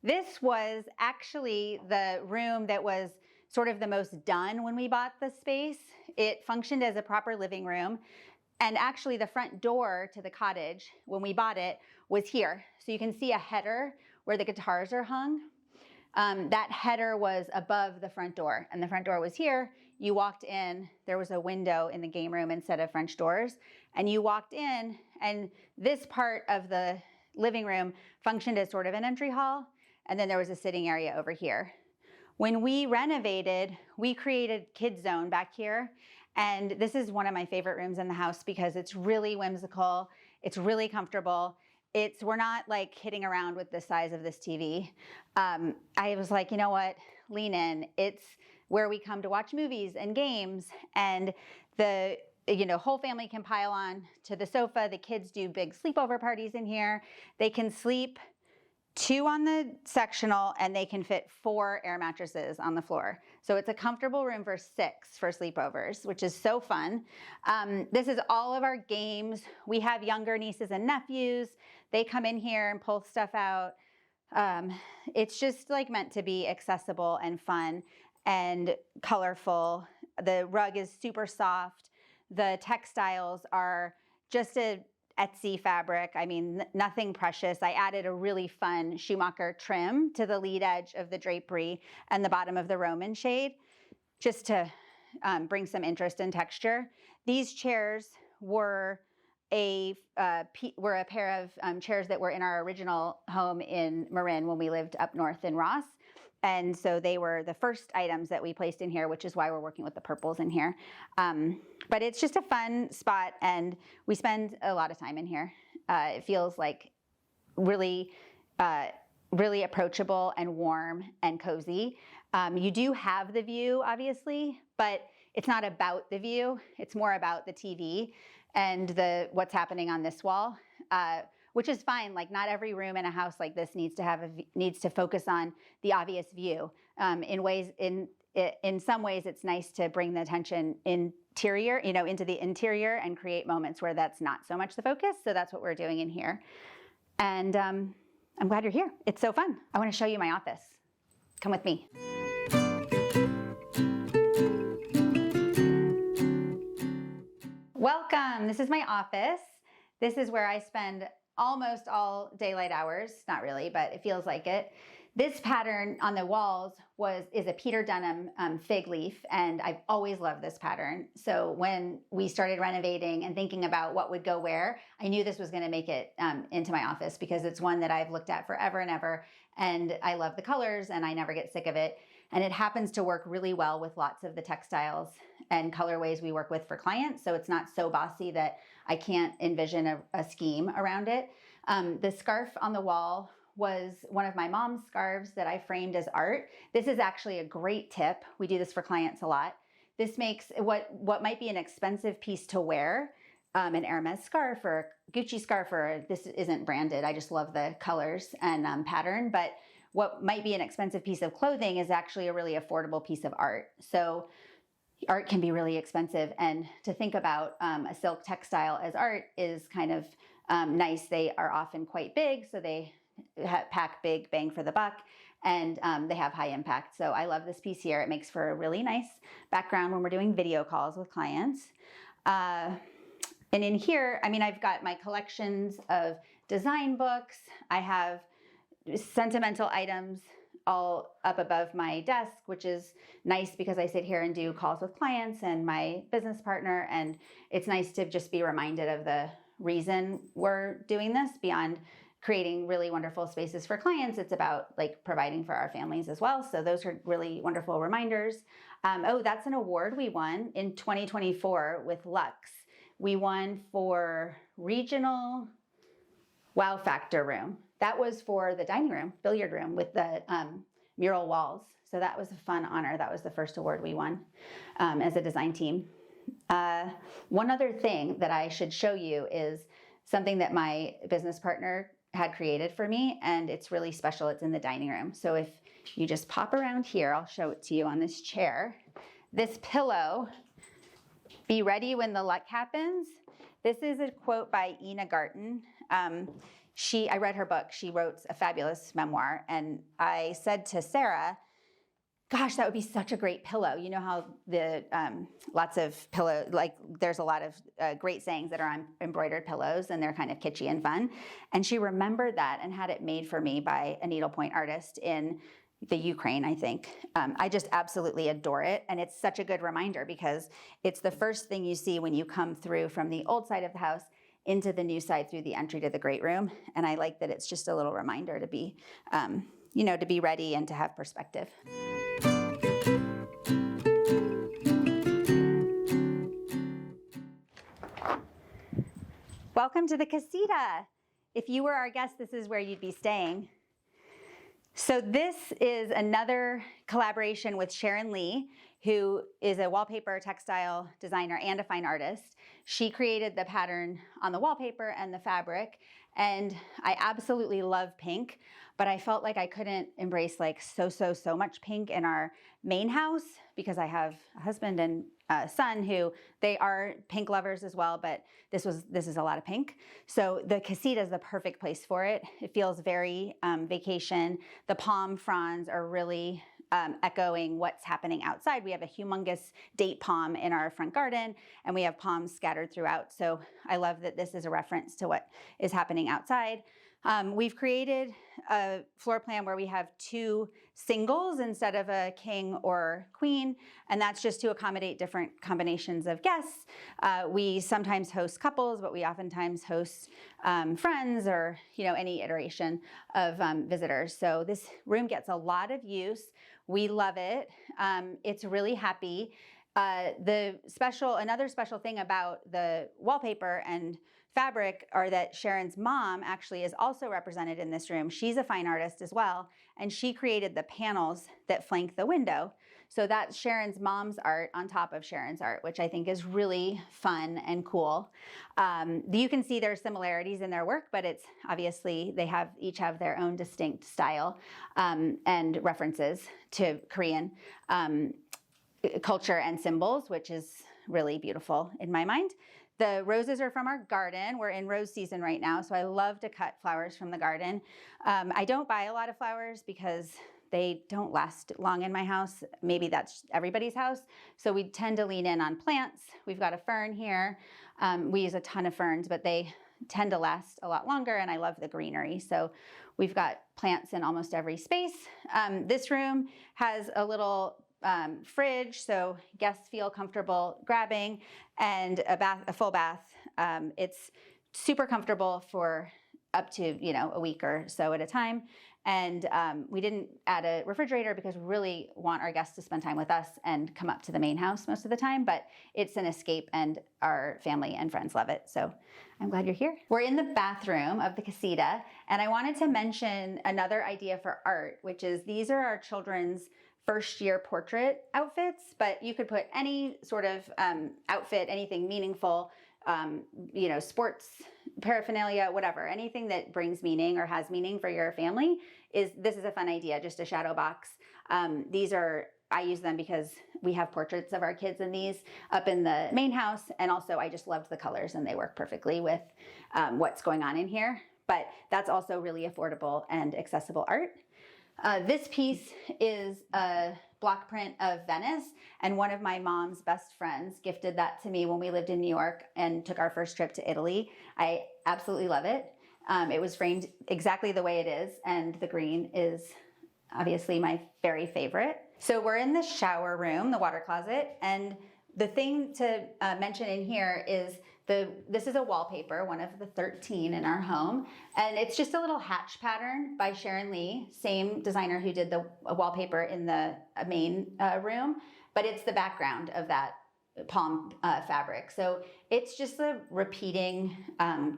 Speaker 1: This was actually the room that was sort of the most done when we bought the space. It functioned as a proper living room. And actually the front door to the cottage, when we bought it, was here. So you can see a header where the guitars are hung. That header was above the front door, and the front door was here. You walked in, there was a window in the game room instead of French doors, and you walked in, and this part of the living room functioned as sort of an entry hall, and then there was a sitting area over here. When we renovated, we created Kids Zone back here, and this is one of my favorite rooms in the house because it's really whimsical, it's really comfortable. We're not like kidding around with the size of this TV. I was like, you know what, lean in. It's where we come to watch movies and games, and the whole family can pile on to the sofa. The kids do big sleepover parties in here. They can sleep 2 on the sectional, and they can fit 4 air mattresses on the floor. So it's a comfortable room for 6 for sleepovers, which is so fun. This is all of our games. We have younger nieces and nephews. They come in here and pull stuff out. It's just like meant to be accessible and fun and colorful. The rug is super soft. The textiles are just a Etsy fabric. I mean, nothing precious. I added a really fun Schumacher trim to the lead edge of the drapery and the bottom of the Roman shade, just to bring some interest and texture. These chairs were a pair of chairs that were in our original home in Marin when we lived up north in Ross. And so they were the first items that we placed in here, which is why we're working with the purples in here. But it's just a fun spot, and we spend a lot of time in here. It feels like really approachable and warm and cozy. You do have the view, obviously, but it's not about the view. It's more about the TV and what's happening on this wall. Which is fine. Like, not every room in a house like this needs to focus on the obvious view. In some ways, it's nice to bring the attention into the interior and create moments where that's not so much the focus. So that's what we're doing in here. And I'm glad you're here. It's so fun. I want to show you my office. Come with me. Welcome. This is my office. This is where I spend almost all daylight hours. Not really, but it feels like it. This pattern on the walls is a Peter Dunham fig leaf, and I've always loved this pattern. So when we started renovating and thinking about what would go where, I knew this was going to make it into my office because it's one that I've looked at forever and ever, and I love the colors and I never get sick of it. And it happens to work really well with lots of the textiles and colorways we work with for clients. So it's not so bossy that I can't envision a scheme around it. The scarf on the wall was one of my mom's scarves that I framed as art. This is actually a great tip. We do this for clients a lot. This makes what might be an expensive piece to wear, an Hermes scarf or a Gucci scarf, or this isn't branded. I just love the colors and pattern, but what might be an expensive piece of clothing is actually a really affordable piece of art. So art can be really expensive, and to think about a silk textile as art is kind of nice. They are often quite big, so they pack big bang for the buck, and they have high impact. So I love this piece here. It makes for a really nice background when we're doing video calls with clients. And in here, I mean, I've got my collections of design books. I have sentimental items all up above my desk, which is nice because I sit here and do calls with clients and my business partner. And it's nice to just be reminded of the reason we're doing this beyond creating really wonderful spaces for clients. It's about like providing for our families as well. So those are really wonderful reminders. Oh, that's an award we won in 2024 with Lux. We won for Regional Wow Factor Room. That was for the dining room, billiard room with the mural walls. So that was a fun honor. That was the first award we won as a design team. One other thing that I should show you is something that my business partner had created for me, and it's really special. It's in the dining room. So if you just pop around here, I'll show it to you on this chair. This pillow, be ready when the luck happens. This is a quote by Ina Garten. I read her book. She wrote a fabulous memoir, and I said to Sarah, gosh, that would be such a great pillow. You know how the lots of pillow, like there's a lot of great sayings that are on embroidered pillows, and they're kind of kitschy and fun. And she remembered that and had it made for me by a needlepoint artist in the Ukraine, I think. I just absolutely adore it. And it's such a good reminder because it's the first thing you see when you come through from the old side of the house into the new side through the entry to the great room. And I like that it's just a little reminder to be, to be ready and to have perspective. Welcome to the casita. If you were our guest, this is where you'd be staying. So this is another collaboration with Sharon Lee, who is a wallpaper textile designer and a fine artist. She created the pattern on the wallpaper and the fabric, and I absolutely love pink, but I felt like I couldn't embrace like so much pink in our main house because I have a husband and a son who they are pink lovers as well, but this is a lot of pink. So the casita is the perfect place for it. It feels very vacation. The palm fronds are really echoing what's happening outside. We have a humongous date palm in our front garden, and we have palms scattered throughout. So I love that this is a reference to what is happening outside. We've created a floor plan where we have two singles instead of a king or queen, and that's just to accommodate different combinations of guests. We sometimes host couples, but we oftentimes host friends or any iteration of visitors. So this room gets a lot of use. We love it. It's really happy. Another special thing about the wallpaper and fabric are that Sharon's mom actually is also represented in this room. She's a fine artist as well, and she created the panels that flank the window. So that's Sharon's mom's art on top of Sharon's art, which I think is really fun and cool. You can see there's similarities in their work, but it's obviously they each have their own distinct style and references to Korean culture and symbols, which is really beautiful in my mind. The roses are from our garden. We're in rose season right now, so I love to cut flowers from the garden. I don't buy a lot of flowers because they don't last long in my house. Maybe that's everybody's house. So we tend to lean in on plants. We've got a fern here. We use a ton of ferns, but they tend to last a lot longer, and I love the greenery. So we've got plants in almost every space. This room has a little fridge, so guests feel comfortable grabbing, and a full bath. It's super comfortable for up to, a week or so at a time. And we didn't add a refrigerator because we really want our guests to spend time with us and come up to the main house most of the time, but it's an escape and our family and friends love it. So I'm glad you're here. We're in the bathroom of the casita, and I wanted to mention another idea for art, which is these are our children's first year portrait outfits, but you could put any sort of outfit, anything meaningful, sports paraphernalia, whatever, anything that brings meaning or has meaning for your family this is a fun idea, just a shadow box. I use them because we have portraits of our kids in these up in the main house. And also I just loved the colors and they work perfectly with what's going on in here. But that's also really affordable and accessible art. This piece is a block print of Venice, and one of my mom's best friends gifted that to me when we lived in New York and took our first trip to Italy. I absolutely love it. It was framed exactly the way it is, and the green is obviously my very favorite. So we're in the shower room, the water closet, and the thing to mention in here is this is a wallpaper, one of the 13 in our home, and it's just a little hatch pattern by Sharon Lee, same designer who did the wallpaper in the main room, but it's the background of that palm fabric. So it's just a repeating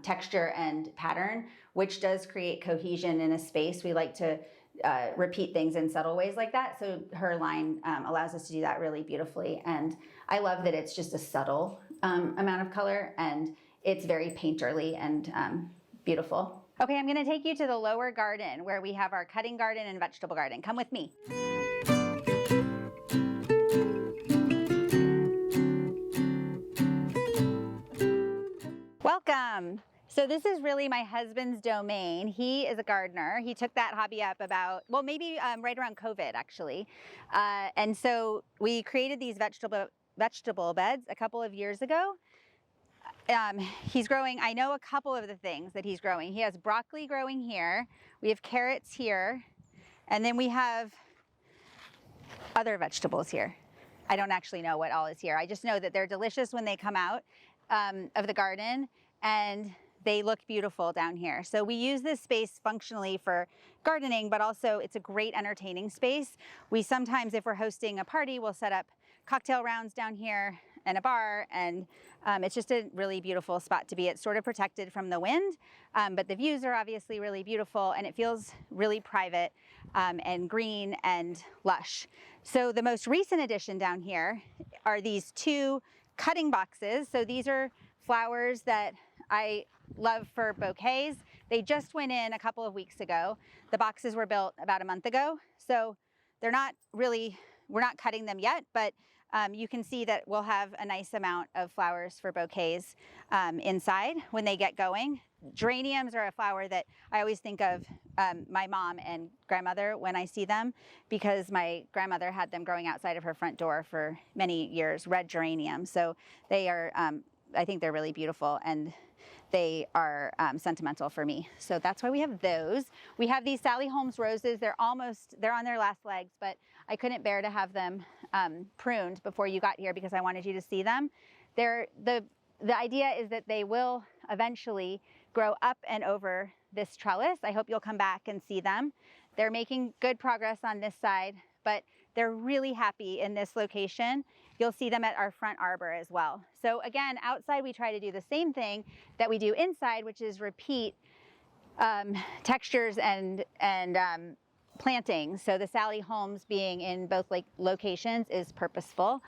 Speaker 1: texture and pattern, which does create cohesion in a space. We like to repeat things in subtle ways like that. So her line allows us to do that really beautifully. And I love that it's just a subtle amount of color, and it's very painterly and beautiful. Okay, I'm gonna take you to the lower garden where we have our cutting garden and vegetable garden. Come with me. Welcome. So this is really my husband's domain. He is a gardener. He took that hobby up maybe right around COVID, actually. And so we created these vegetable beds a couple of years ago. He's growing, I know a couple of the things that he's growing. He has broccoli growing here. We have carrots here. And then we have other vegetables here. I don't actually know what all is here. I just know that they're delicious when they come out of the garden, and they look beautiful down here. So we use this space functionally for gardening, but also it's a great entertaining space. We sometimes, if we're hosting a party, we'll set up cocktail rounds down here and a bar, and it's just a really beautiful spot to be. It's sort of protected from the wind, but the views are obviously really beautiful, and it feels really private and green and lush. So the most recent addition down here are these two cutting boxes. So these are flowers that I love for bouquets. They just went in a couple of weeks ago. The boxes were built about a month ago. So we're not cutting them yet, but you can see that we'll have a nice amount of flowers for bouquets inside when they get going. Geraniums are a flower that I always think of my mom and grandmother when I see them, because my grandmother had them growing outside of her front door for many years, red geraniums. So they are, I think they're really beautiful, and they are sentimental for me. So that's why we have those. We have these Sally Holmes roses. They're on their last legs, but I couldn't bear to have them pruned before you got here because I wanted you to see them. The idea is that they will eventually grow up and over this trellis. I hope you'll come back and see them. They're making good progress on this side, but they're really happy in this location. You'll see them at our front arbor as well. So again, outside we try to do the same thing that we do inside, which is repeat textures and plantings. So the Sally Holmes being in both locations is purposeful.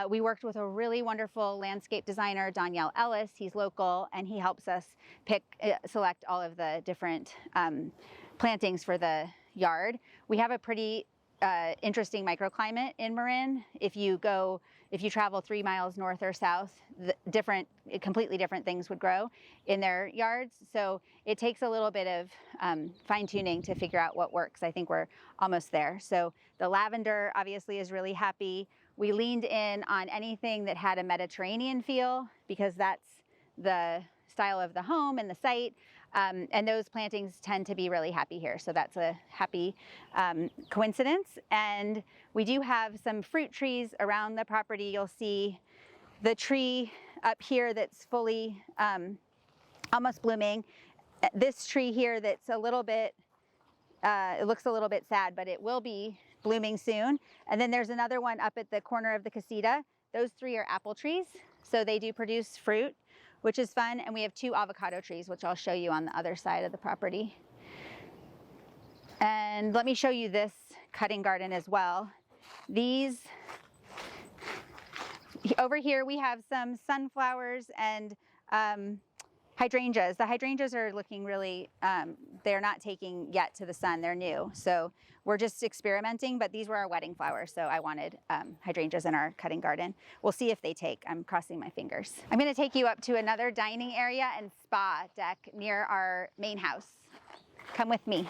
Speaker 1: We worked with a really wonderful landscape designer, Danielle Ellis. He's local, and he helps us select all of the different plantings for the yard. We have a pretty interesting microclimate in Marin. If you travel 3 miles north or south, completely different things would grow in their yards. So it takes a little bit of fine tuning to figure out what works. I think we're almost there. So the lavender obviously is really happy. We leaned in on anything that had a Mediterranean feel because that's the style of the home and the site. And those plantings tend to be really happy here. So that's a happy coincidence. And we do have some fruit trees around the property. You'll see the tree up here that's fully almost blooming this tree here that's a little bit, it looks a little bit sad, but it will be blooming soon. And then there's another one up at the corner of the casita. Those 3 are apple trees, so they do produce fruit, which is fun. And we have 2 avocado trees, which I'll show you on the other side of the property. And let me show you this cutting garden as well. These, over here we have some sunflowers and hydrangeas. The hydrangeas are looking really, they're not taking yet to the sun, they're new. So we're just experimenting, but these were our wedding flowers. So I wanted hydrangeas in our cutting garden. We'll see if they take, I'm crossing my fingers. I'm gonna take you up to another dining area and spa deck near our main house. Come with me.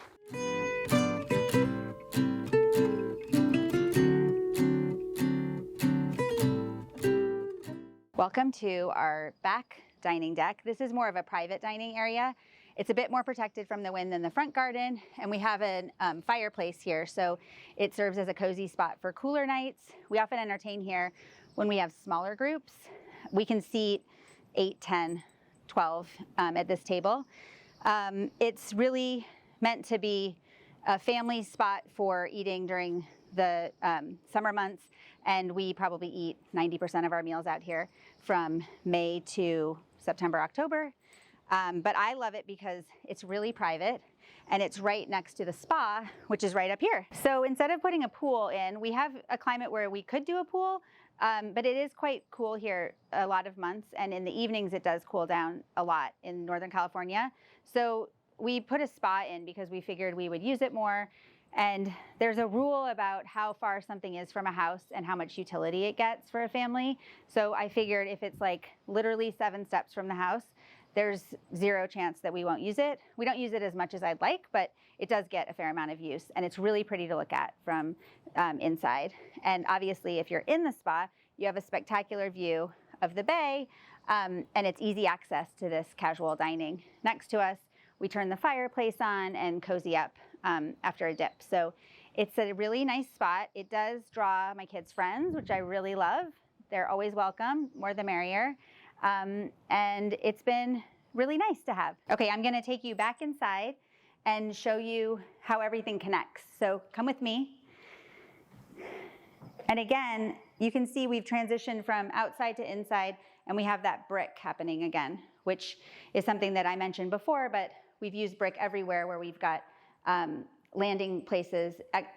Speaker 1: Welcome to our back dining deck. This is more of a private dining area. It's a bit more protected from the wind than the front garden, and we have a fireplace here, so it serves as a cozy spot for cooler nights. We often entertain here when we have smaller groups. We can seat 8, 10, 12 at this table. It's really meant to be a family spot for eating during the summer months, and we probably eat 90% of our meals out here from May to September, October. But I love it because it's really private and it's right next to the spa, which is right up here. So instead of putting a pool in, we have a climate where we could do a pool, but it is quite cool here a lot of months, and in the evenings it does cool down a lot in Northern California. So we put a spa in because we figured we would use it more. And there's a rule about how far something is from a house and how much utility it gets for a family. So I figured if it's like literally 7 steps from the house, there's 0 chance that we won't use it. We don't use it as much as I'd like, but it does get a fair amount of use, and it's really pretty to look at from inside. And obviously, if you're in the spa, you have a spectacular view of the bay, and it's easy access to this casual dining. Next to us, we turn the fireplace on and cozy up after a dip. So it's a really nice spot. It does draw my kids' friends, which I really love. They're always welcome, more the merrier. And it's been really nice to have. Okay, I'm gonna take you back inside and show you how everything connects. So come with me. And again, you can see we've transitioned from outside to inside, and we have that brick happening again, which is something that I mentioned before, but we've used brick everywhere where we've got landing places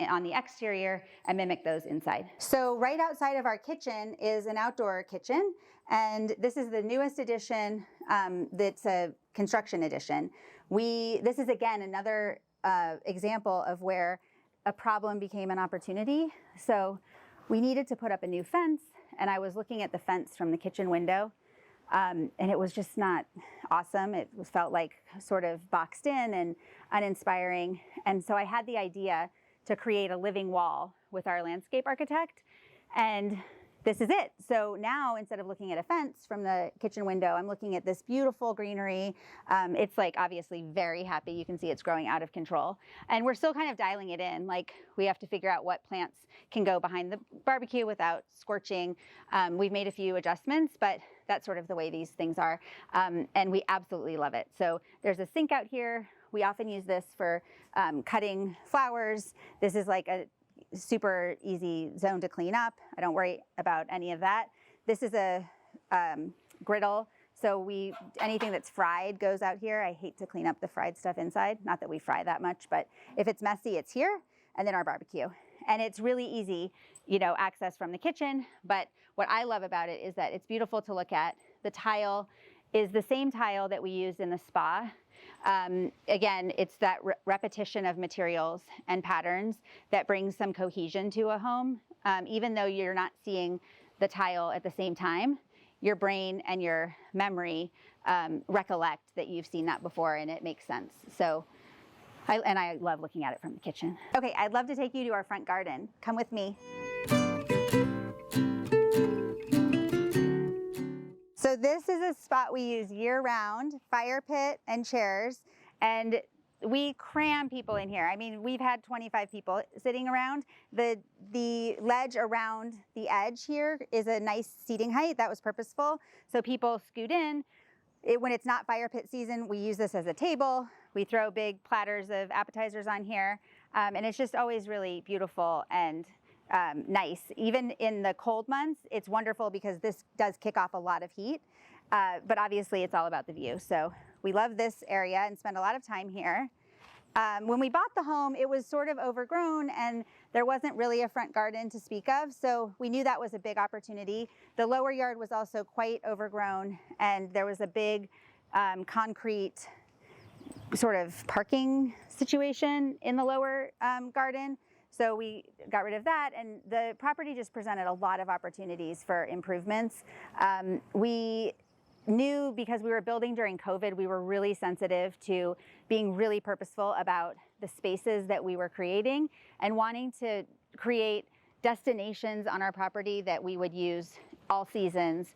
Speaker 1: on the exterior and mimic those inside. So right outside of our kitchen is an outdoor kitchen, and this is the newest addition. That's a construction addition. This is again another example of where a problem became an opportunity. So we needed to put up a new fence, and I was looking at the fence from the kitchen window, and it was just not awesome. It felt like sort of boxed in and uninspiring. And so I had the idea to create a living wall with our landscape architect, and this is it. So now instead of looking at a fence from the kitchen window, I'm looking at this beautiful greenery. It's like obviously very happy. You can see it's growing out of control. And we're still kind of dialing it in. Like we have to figure out what plants can go behind the barbecue without scorching. We've made a few adjustments, but that's sort of the way these things are. And we absolutely love it. So there's a sink out here. We often use this for cutting flowers. This is like a super easy zone to clean up. I don't worry about any of that. This is a griddle. So anything that's fried goes out here. I hate to clean up the fried stuff inside. Not that we fry that much, but if it's messy, it's here. And then our barbecue. And it's really easy, access from the kitchen. But what I love about it is that it's beautiful to look at. The tile is the same tile that we used in the spa. Again, it's that repetition of materials and patterns that brings some cohesion to a home. Even though you're not seeing the tile at the same time, your brain and your memory recollect that you've seen that before, and it makes sense. So, I love looking at it from the kitchen. Okay, I'd love to take you to our front garden. Come with me. So this is a spot we use year-round, fire pit and chairs, and we cram people in here. I mean, we've had 25 people sitting around. The ledge around the edge here is a nice seating height. That was purposeful. So people scoot in. When it's not fire pit season, we use this as a table. We throw big platters of appetizers on here, and it's just always really beautiful and nice. Even in the cold months, it's wonderful because this does kick off a lot of heat, but obviously it's all about the view. So we love this area and spend a lot of time here. When we bought the home, it was sort of overgrown and there wasn't really a front garden to speak of, so we knew that was a big opportunity. The lower yard was also quite overgrown and there was a big concrete sort of parking situation in the lower garden. So we got rid of that, and the property just presented a lot of opportunities for improvements. We knew, because we were building during COVID, we were really sensitive to being really purposeful about the spaces that we were creating and wanting to create destinations on our property that we would use all seasons,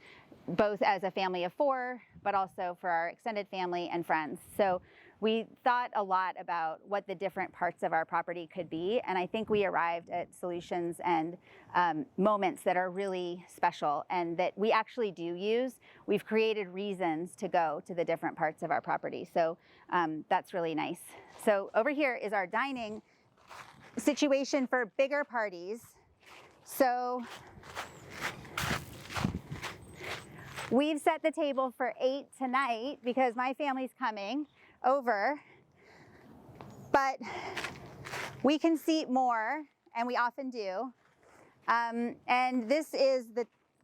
Speaker 1: both as a family of 4, but also for our extended family and friends. So we thought a lot about what the different parts of our property could be, and I think we arrived at solutions and moments that are really special and that we actually do use. We've created reasons to go to the different parts of our property, so that's really nice. So over here is our dining situation for bigger parties. So we've set the table for 8 tonight because my family's coming over, but we can seat more, and we often do. And this is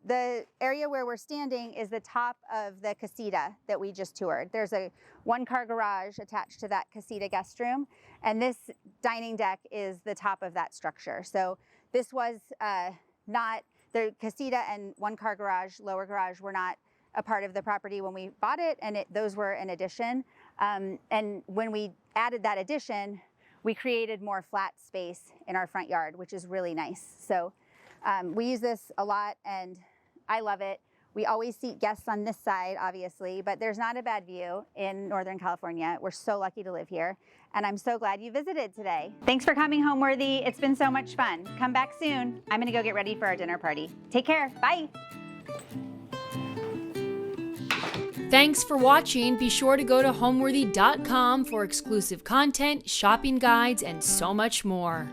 Speaker 1: the area where we're standing is the top of the casita that we just toured. There's a 1-car garage attached to that casita guest room, and this dining deck is the top of that structure. So this was not, the casita and 1-car garage, lower garage, were not a part of the property when we bought it, and those were an addition. And when we added that addition, we created more flat space in our front yard, which is really nice. So we use this a lot, and I love it. We always seat guests on this side, obviously, but there's not a bad view in Northern California. We're so lucky to live here, and I'm so glad you visited today. Thanks for coming, Homeworthy. It's been so much fun. Come back soon. I'm gonna go get ready for our dinner party. Take care, bye.
Speaker 2: Thanks for watching. Be sure to go to homeworthy.com for exclusive content, shopping guides, and so much more.